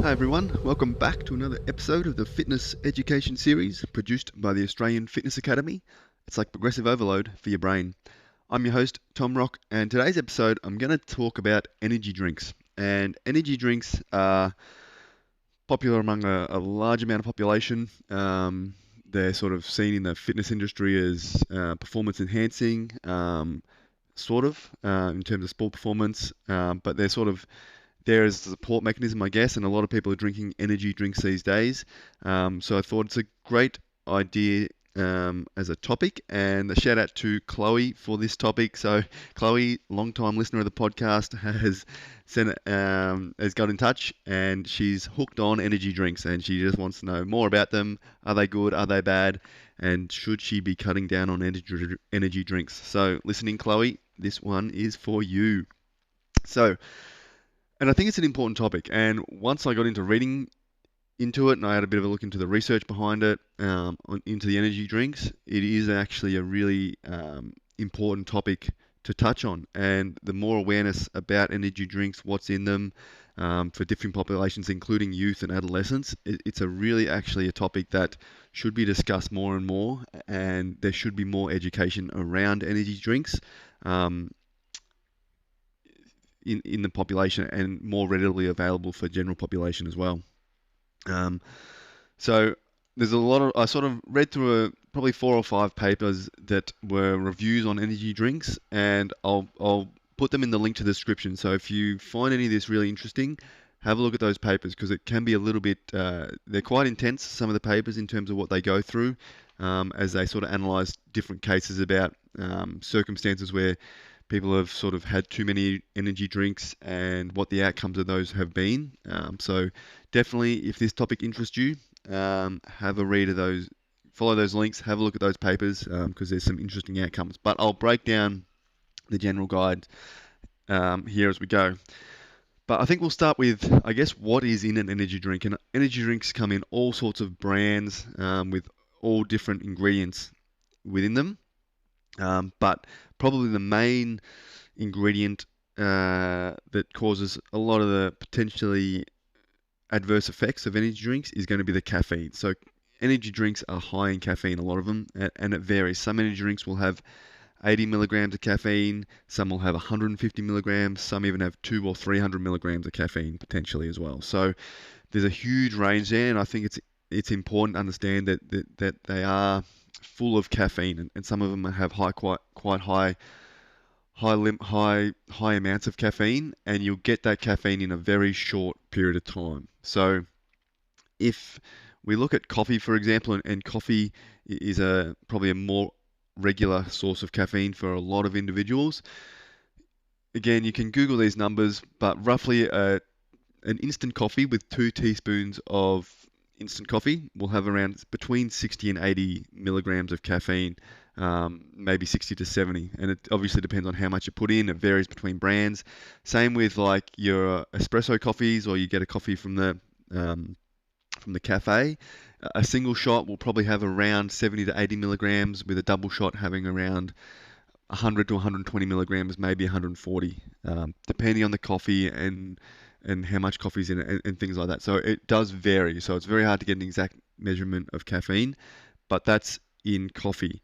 Hi everyone, welcome back to another episode of the Fitness Education Series produced by the Australian Fitness Academy. It's like progressive overload for your brain. I'm your host, Tom Rock, and today's episode I'm going to talk about energy drinks. And energy drinks are popular among a large amount of population. They're sort of seen in the fitness industry as performance enhancing, in terms of sport performance, but they're sort of there as a support mechanism, I guess, and a lot of people are drinking energy drinks these days. So I thought it's a great idea as a topic, and a shout out to Chloe for this topic. So Chloe, long-time listener of the podcast, has got in touch, and she's hooked on energy drinks, and she just wants to know more about them. Are they good? Are they bad? And should she be cutting down on energy drinks? So listening, Chloe, this one is for you. So. And I think it's an important topic. And once I got into reading into it and I had a bit of a look into the research behind it, into the energy drinks, it is actually a really important topic to touch on. And the more awareness about energy drinks, what's in them, for different populations, including youth and adolescents, it's a really actually a topic that should be discussed more and more. And there should be more education around energy drinks. In the population and more readily available for general population as well. Um, so there's a lot of I sort of read through probably 4 or 5 papers that were reviews on energy drinks, and I'll put them in the link to the description. So if you find any of this really interesting, have a look at those papers because it can be a little bit they're quite intense, some of the papers, in terms of what they go through, as they sort of analyze different cases about circumstances where people have sort of had too many energy drinks and what the outcomes of those have been. So definitely, if this topic interests you, have a read of those, follow those links, have a look at those papers, because there's some interesting outcomes. But I'll break down the general guide here as we go. But I think we'll start with, I guess, what is in an energy drink. And energy drinks come in all sorts of brands, with all different ingredients within them. But probably the main ingredient that causes a lot of the potentially adverse effects of energy drinks is going to be the caffeine. So energy drinks are high in caffeine, a lot of them, and it varies. Some energy drinks will have 80 milligrams of caffeine, some will have 150 milligrams, some even have 200 or 300 milligrams of caffeine potentially as well. So there's a huge range there, and I think it's important to understand that they are full of caffeine, and some of them have quite high amounts of caffeine, and you'll get that caffeine in a very short period of time. So if we look at coffee, for example, and coffee is probably a more regular source of caffeine for a lot of individuals. Again, you can Google these numbers, but roughly an instant coffee with 2 teaspoons of instant coffee will have around between 60 and 80 milligrams of caffeine, maybe 60 to 70. And it obviously depends on how much you put in. It varies between brands. Same with like your espresso coffees, or you get a coffee from the cafe. A single shot will probably have around 70 to 80 milligrams, with a double shot having around 100 to 120 milligrams, maybe 140, depending on the coffee and how much coffee's in it, and things like that. So it does vary. So it's very hard to get an exact measurement of caffeine, but that's in coffee.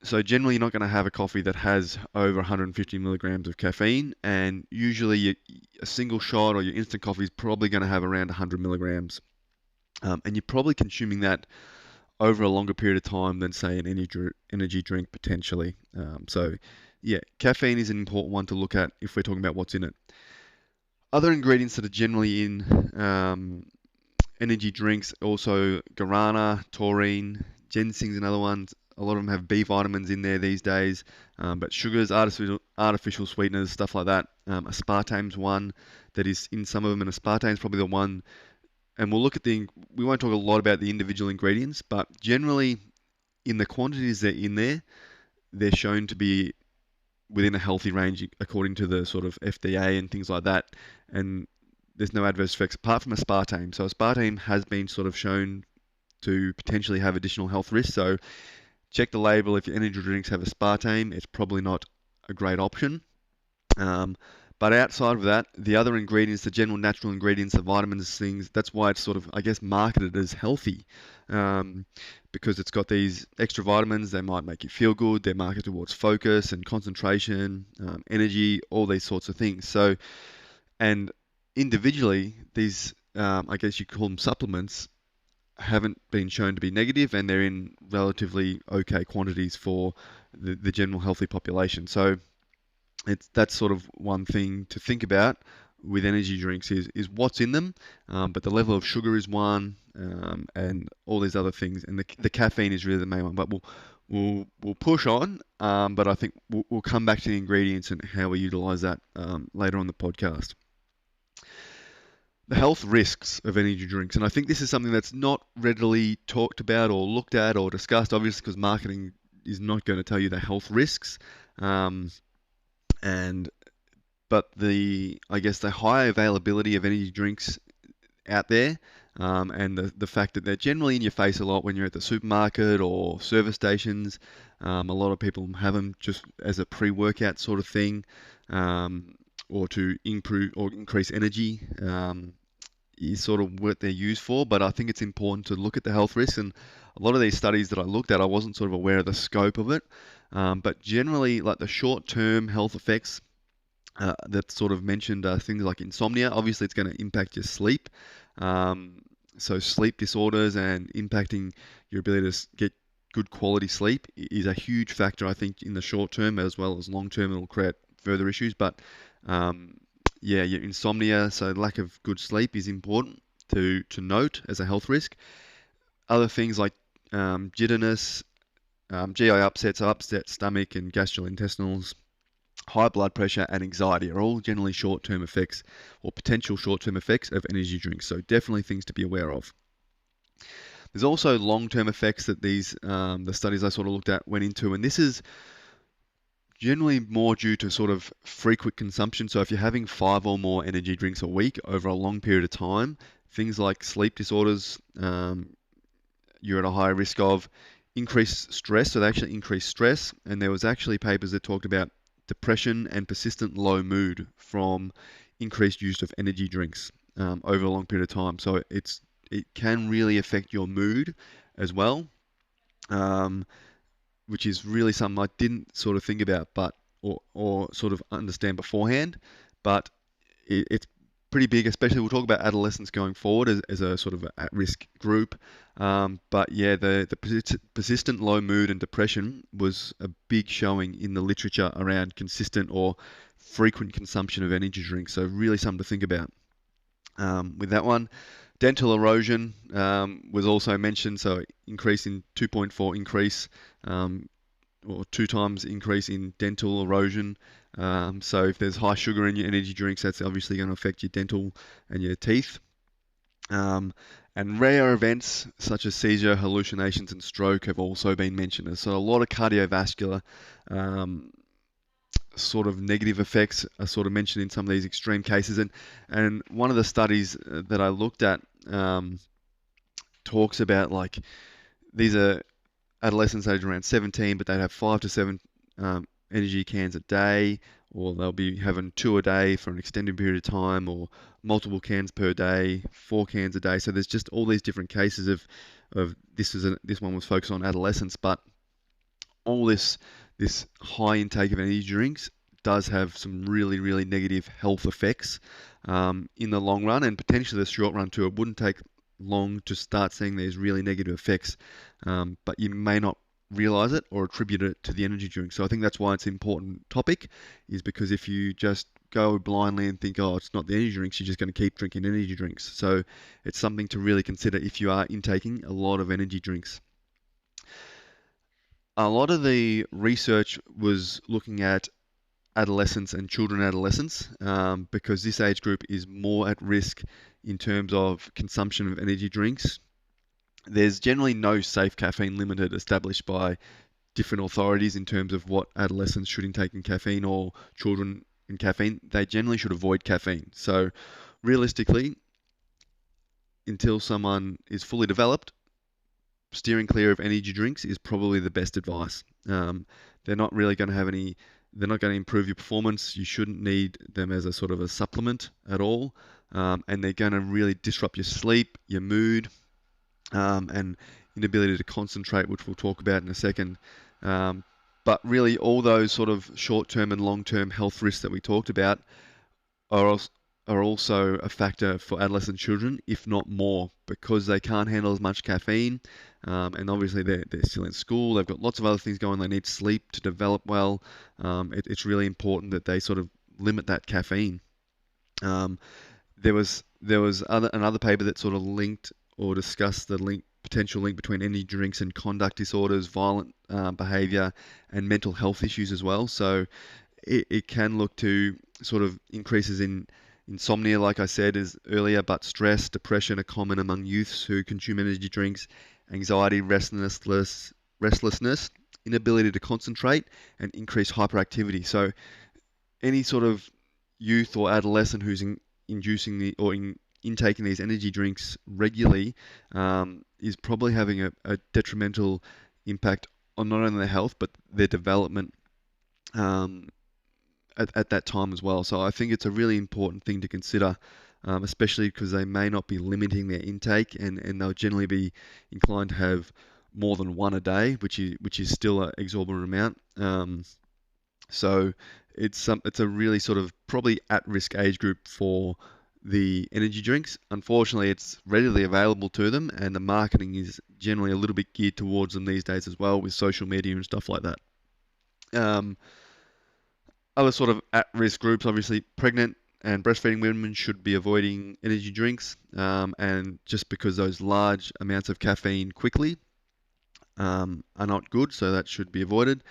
So generally, you're not going to have a coffee that has over 150 milligrams of caffeine, and usually a single shot or your instant coffee is probably going to have around 100 milligrams. And you're probably consuming that over a longer period of time than, say, an energy drink potentially. So, yeah, caffeine is an important one to look at if we're talking about what's in it. Other ingredients that are generally in energy drinks, also guarana, taurine, ginseng's another one. A lot of them have B vitamins in there these days, but sugars, artificial sweeteners, stuff like that. Aspartame's one that is in some of them, and aspartame's probably the one. And we'll look at we won't talk a lot about the individual ingredients, but generally in the quantities that are in there, they're shown to be within a healthy range according to the sort of FDA and things like that. And there's no adverse effects apart from aspartame. So aspartame has been sort of shown to potentially have additional health risks. So check the label. If your energy drinks have aspartame, it's probably not a great option. But outside of that, the other ingredients, the general natural ingredients, the vitamins, things, that's why it's sort of, I guess, marketed as healthy. Um, because it's got these extra vitamins, they might make you feel good, they're marketed towards focus and concentration, energy, all these sorts of things. So, and individually, these, I guess you call them supplements, haven't been shown to be negative, and they're in relatively okay quantities for the general healthy population. So that's sort of one thing to think about with energy drinks is what's in them, but the level of sugar is one, and all these other things, and the caffeine is really the main one. But we'll push on, but I think we'll come back to the ingredients and how we utilize that later on the podcast. The health risks of energy drinks, and I think this is something that's not readily talked about or looked at or discussed, obviously, because marketing is not going to tell you the health risks. Um, and but I guess the high availability of energy drinks out there, and the fact that they're generally in your face a lot when you're at the supermarket or service stations. A lot of people have them just as a pre-workout sort of thing, or to improve or increase energy. Is sort of what they're used for, but I think it's important to look at the health risks. And a lot of these studies that I looked at, I wasn't sort of aware of the scope of it. But generally, like the short-term health effects that sort of mentioned things like insomnia. Obviously, it's going to impact your sleep. So sleep disorders and impacting your ability to get good quality sleep is a huge factor, I think, in the short term as well as long term. It'll create further issues, but yeah, your insomnia, so lack of good sleep is important to note as a health risk. Other things like jitterness, GI upset, so upset stomach and gastrointestinals, high blood pressure and anxiety are all generally short-term effects or potential short-term effects of energy drinks. So definitely things to be aware of. There's also long-term effects that these the studies I sort of looked at went into, and this is generally more due to sort of frequent consumption. So if you're having 5 or more energy drinks a week over a long period of time, things like sleep disorders, you're at a higher risk of increased stress. So they actually increase stress, and there was actually papers that talked about depression and persistent low mood from increased use of energy drinks over a long period of time. So it can really affect your mood as well. Um, which is really something I didn't sort of think about, but or sort of understand beforehand. But it's pretty big, especially we'll talk about adolescents going forward as a sort of at-risk group. But yeah, the persistent low mood and depression was a big showing in the literature around consistent or frequent consumption of energy drinks. So really something to think about with that one. Dental erosion was also mentioned, so increase in 2.4 increase or 2 times increase in dental erosion. So if there's high sugar in your energy drinks, that's obviously going to affect your dental and your teeth. And rare events such as seizure, hallucinations, and stroke have also been mentioned. So a lot of cardiovascular sort of negative effects are sort of mentioned in some of these extreme cases. And one of the studies that I looked at talks about like these are adolescents age around 17, but they'd have 5 to 7 energy cans a day, or they'll be having 2 a day for an extended period of time, or multiple cans per day, 4 cans a day. So there's just all these different cases of this one was focused on adolescents, but all this high intake of energy drinks does have some really negative health effects in the long run, and potentially the short run too. It wouldn't take long to start seeing these really negative effects, but you may not realize it or attribute it to the energy drink. So I think that's why it's an important topic, is because if you just go blindly and think, oh, it's not the energy drinks, you're just going to keep drinking energy drinks. So it's something to really consider if you are intaking a lot of energy drinks. A lot of the research was looking at adolescents and children adolescents, because this age group is more at risk in terms of consumption of energy drinks. There's generally no safe caffeine limit established by different authorities in terms of what adolescents should intake in caffeine or children in caffeine. They generally should avoid caffeine. So realistically, until someone is fully developed, steering clear of energy drinks is probably the best advice. They're not really going to have any They're not going to improve your performance. You shouldn't need them as a sort of a supplement at all. And they're going to really disrupt your sleep, your mood, and inability to concentrate, which we'll talk about in a second. Um, but really, all those sort of short-term and long-term health risks that we talked about are are also a factor for adolescent children, if not more, because they can't handle as much caffeine. And obviously, they're still in school. They've got lots of other things going. They need sleep to develop well. It's really important that they sort of limit that caffeine. Um, there was another paper that sort of linked or discussed the potential link between energy drinks and conduct disorders, violent behavior, and mental health issues as well. So it can look to sort of increases in insomnia, like I said as earlier, but stress, depression are common among youths who consume energy drinks, anxiety, restlessness, inability to concentrate, and increased hyperactivity. So any sort of youth or adolescent who's inducing intaking these energy drinks regularly is probably having a detrimental impact on not only their health but their development um, at that time as well. So I think it's a really important thing to consider, especially because they may not be limiting their intake and they'll generally be inclined to have more than one a day, which is still an exorbitant amount. So it's a really sort of probably at-risk age group for the energy drinks. Unfortunately, it's readily available to them, and the marketing is generally a little bit geared towards them these days as well, with social media and stuff like that. Um, Other sort of at-risk groups, obviously, pregnant and breastfeeding women should be avoiding energy drinks, and just because those large amounts of caffeine quickly are not good, so that should be avoided.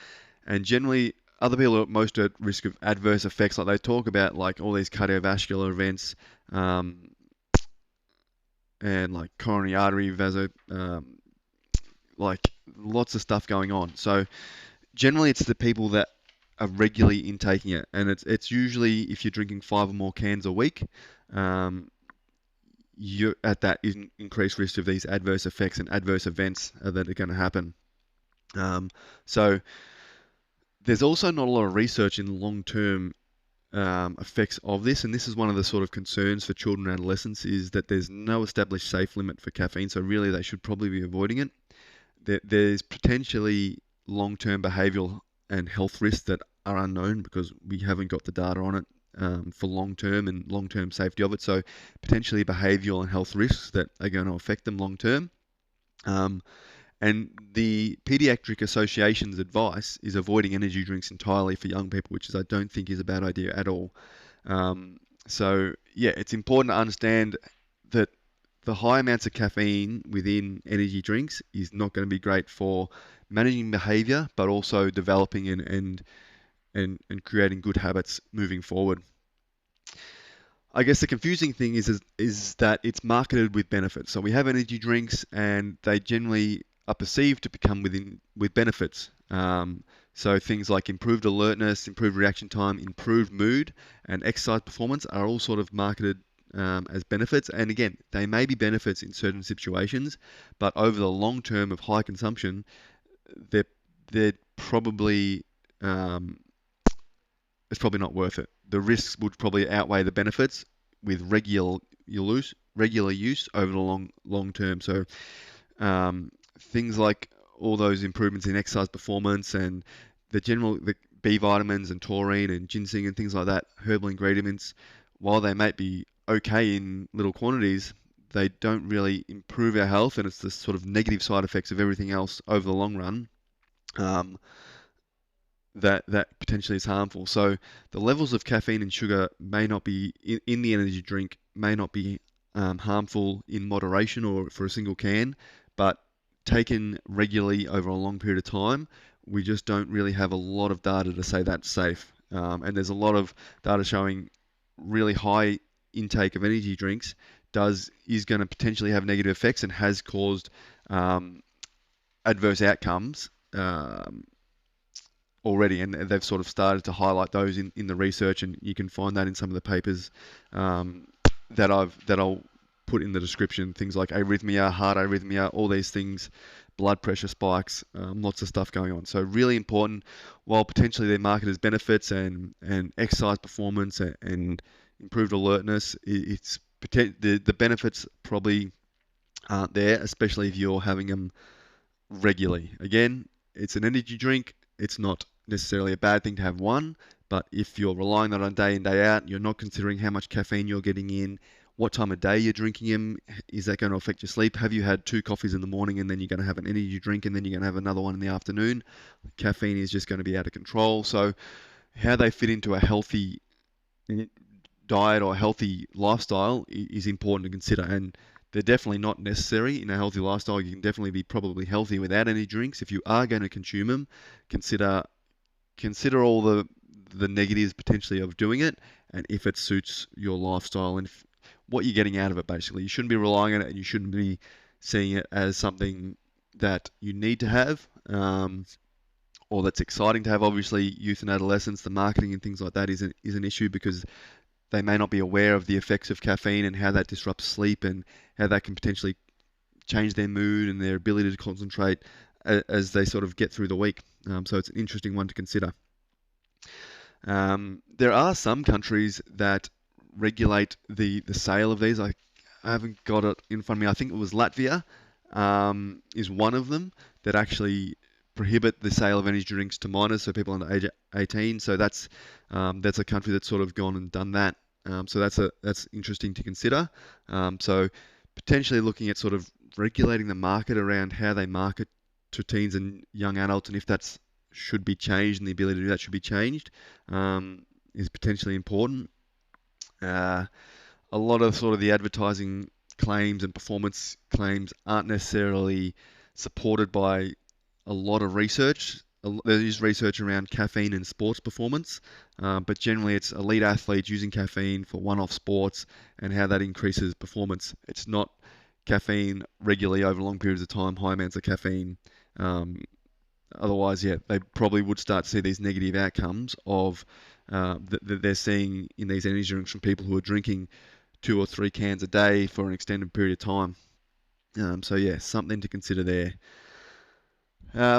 And generally, other people are most at risk of adverse effects, like they talk about, like all these cardiovascular events, um, and like coronary artery like lots of stuff going on. So generally, it's the people that are regularly intaking it, and it's usually if you're drinking 5 or more cans a week, um, you're at that increased risk of these adverse effects and adverse events that are going to happen. So there's also not a lot of research in long-term effects of this, and this is one of the sort of concerns for children and adolescents is that there's no established safe limit for caffeine, so really they should probably be avoiding it. There's potentially long-term behavioural and health risks that are unknown because we haven't got the data on it for long-term and long-term safety of it, so potentially behavioural and health risks that are going to affect them long-term. And the Pediatric Association's advice is avoiding energy drinks entirely for young people, which I don't think is a bad idea at all. So yeah, it's important to understand that the high amounts of caffeine within energy drinks is not going to be great for managing behavior, but also developing and creating good habits moving forward. I guess the confusing thing is that it's marketed with benefits. So we have energy drinks, and they generally are perceived to become with benefits. So things like improved alertness, improved reaction time, improved mood, and exercise performance are all sort of marketed as benefits. And again, they may be benefits in certain situations, but over the long term of high consumption, they're probably it's probably not worth it. The risks would probably outweigh the benefits with regular use over the long term. So things like all those improvements in exercise performance and the B vitamins and taurine and ginseng and things like that, herbal ingredients, while they might be okay in little quantities, they don't really improve our health, and it's the sort of negative side effects of everything else over the long run. That potentially is harmful. So the levels of caffeine and sugar may not be in the energy drink may not be harmful in moderation or for a single can, but taken regularly over a long period of time, we just don't really have a lot of data to say that's safe. And there's a lot of data showing really high intake of energy drinks is going to potentially have negative effects and has caused adverse outcomes already, and they've sort of started to highlight those in the research, and you can find that in some of the papers that I'll put in the description. Things like arrhythmia, heart arrhythmia, all these things blood pressure spikes, lots of stuff going on. So really important, while potentially they market as benefits and exercise performance and improved alertness, the benefits probably aren't there, especially if you're having them regularly. Again, it's an energy drink. It's not necessarily a bad thing to have one, but if you're relying on it day in, day out, you're not considering how much caffeine you're getting in, what time of day you're drinking them, is that going to affect your sleep? Have you had 2 coffees in the morning and then you're going to have an energy drink and then you're going to have another one in the afternoon? Caffeine is just going to be out of control. So, how they fit into a healthy diet or healthy lifestyle is important to consider. And they're definitely not necessary in a healthy lifestyle. You can definitely be probably healthy without any drinks. If you are going to consume them, consider all the negatives potentially of doing it, and if it suits your lifestyle and what you're getting out of it. Basically, you shouldn't be relying on it, and you shouldn't be seeing it as something that you need to have. Or that's exciting to have. Obviously, youth and adolescents, the marketing and things like that is an issue because they may not be aware of the effects of caffeine and how that disrupts sleep and how that can potentially change their mood and their ability to concentrate as they sort of get through the week. So it's an interesting one to consider. There are some countries that regulate the sale of these. I haven't got it in front of me. I think it was Latvia is one of them that actually prohibit the sale of energy drinks to minors, so people under age 18. So that's a country that's sort of gone and done that. So that's interesting to consider. So potentially looking at sort of regulating the market around how they market to teens and young adults, and if that's should be changed and the ability to do that should be changed, is potentially important. A lot of sort of the advertising claims and performance claims aren't necessarily supported by a lot of research. There is research around caffeine and sports performance, but generally it's elite athletes using caffeine for one-off sports and how that increases performance. It's not caffeine regularly over long periods of time, high amounts of caffeine. Otherwise, yeah, they probably would start to see these negative outcomes of that they're seeing in these energy drinks from people who are drinking 2 or 3 cans a day for an extended period of time. So yeah, something to consider there.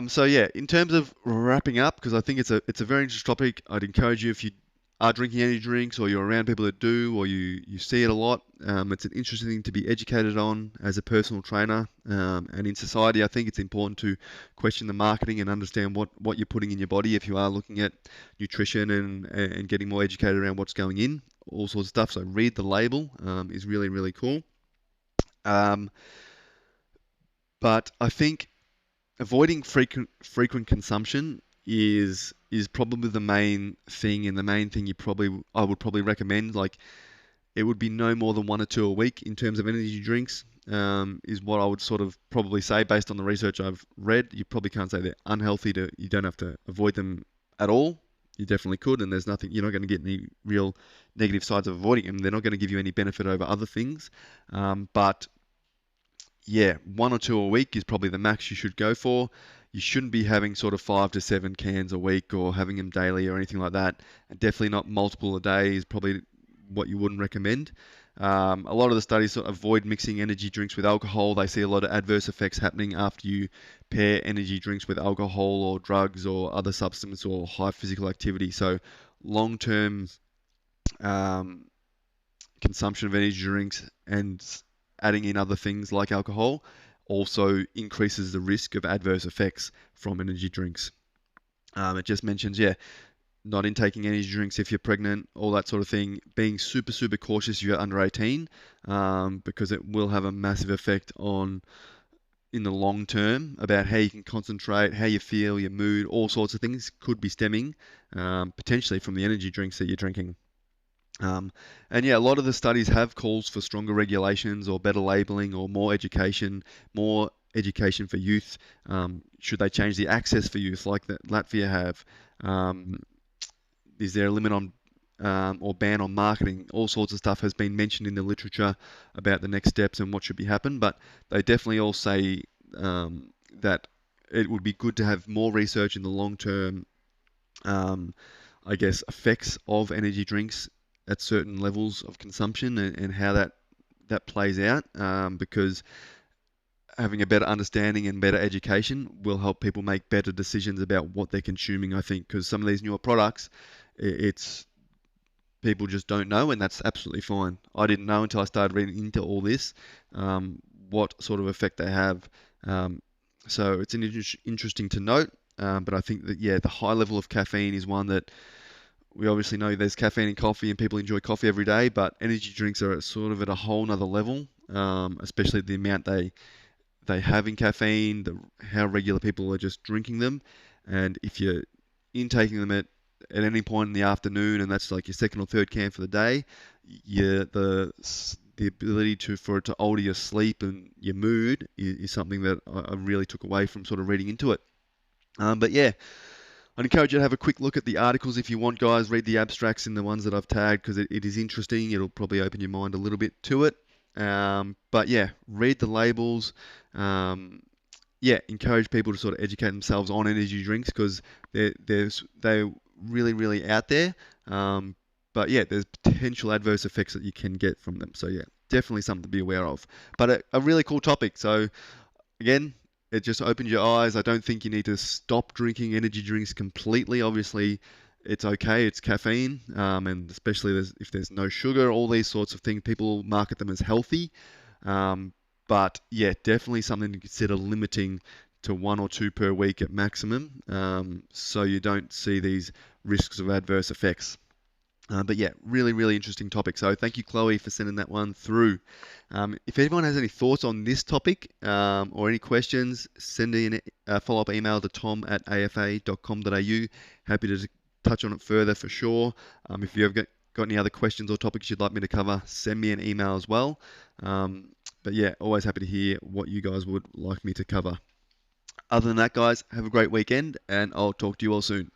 So yeah, in terms of wrapping up, because I think it's a very interesting topic, I'd encourage you, if you are drinking energy drinks or you're around people that do, or you see it a lot, it's an interesting thing to be educated on as a personal trainer. And in society, I think it's important to question the marketing and understand what you're putting in your body if you are looking at nutrition and getting more educated around what's going in, all sorts of stuff. So read the label is really, really cool. But I think avoiding frequent consumption is probably the main thing, and the main thing I would probably recommend. Like, it would be no more than 1 or 2 a week in terms of energy drinks, is what I would sort of probably say based on the research I've read. You probably can't say they're unhealthy. You don't have to avoid them at all. You definitely could, and you're not going to get any real negative sides of avoiding them. They're not going to give you any benefit over other things. But yeah, 1 or 2 a week is probably the max you should go for. You shouldn't be having sort of 5 to 7 cans a week or having them daily or anything like that. And definitely not multiple a day is probably what you wouldn't recommend. A lot of the studies sort of avoid mixing energy drinks with alcohol. They see a lot of adverse effects happening after you pair energy drinks with alcohol or drugs or other substance or high physical activity. So long-term consumption of energy drinks and adding in other things like alcohol also increases the risk of adverse effects from energy drinks. It just mentions, yeah, not intaking energy drinks if you're pregnant, all that sort of thing. Being super, super cautious if you're under 18, because it will have a massive effect in the long term about how you can concentrate, how you feel, your mood, all sorts of things could be stemming potentially from the energy drinks that you're drinking. And yeah, a lot of the studies have calls for stronger regulations or better labeling or more education for youth. Should they change the access for youth like that Latvia have? Is there a limit on or ban on marketing? All sorts of stuff has been mentioned in the literature about the next steps and what should be happen, but they definitely all say that it would be good to have more research in the long term, I guess, effects of energy drinks at certain levels of consumption and how that plays out, because having a better understanding and better education will help people make better decisions about what they're consuming, I think, because some of these newer products, it's people just don't know, and that's absolutely fine. I didn't know until I started reading into all this, what sort of effect they have. Um, so it's interesting to note, but I think that, yeah, the high level of caffeine is one that we obviously know there's caffeine in coffee and people enjoy coffee every day, but energy drinks are sort of at a whole nother level, especially the amount they have in caffeine, how regular people are just drinking them. And if you're intaking them at any point in the afternoon, and that's like your second or third can for the day, the ability for it to alter your sleep and your mood is something that I really took away from sort of reading into it. But yeah, I'd encourage you to have a quick look at the articles if you want, guys. Read the abstracts in the ones that I've tagged because it is interesting. It'll probably open your mind a little bit to it. But yeah, read the labels. Yeah, encourage people to sort of educate themselves on energy drinks because they're really, really out there. But yeah, there's potential adverse effects that you can get from them. So yeah, definitely something to be aware of. But a really cool topic. So again, it just opens your eyes. I don't think you need to stop drinking energy drinks completely. Obviously, it's okay. It's caffeine, and especially if there's no sugar, all these sorts of things. People market them as healthy, but yeah, definitely something to consider limiting to 1 or 2 per week at maximum, so you don't see these risks of adverse effects. But yeah, really, really interesting topic. So thank you, Chloe, for sending that one through. If anyone has any thoughts on this topic or any questions, send in a follow-up email to tom@afa.com.au. Happy to touch on it further for sure. If you've got any other questions or topics you'd like me to cover, send me an email as well. But yeah, always happy to hear what you guys would like me to cover. Other than that, guys, have a great weekend, and I'll talk to you all soon.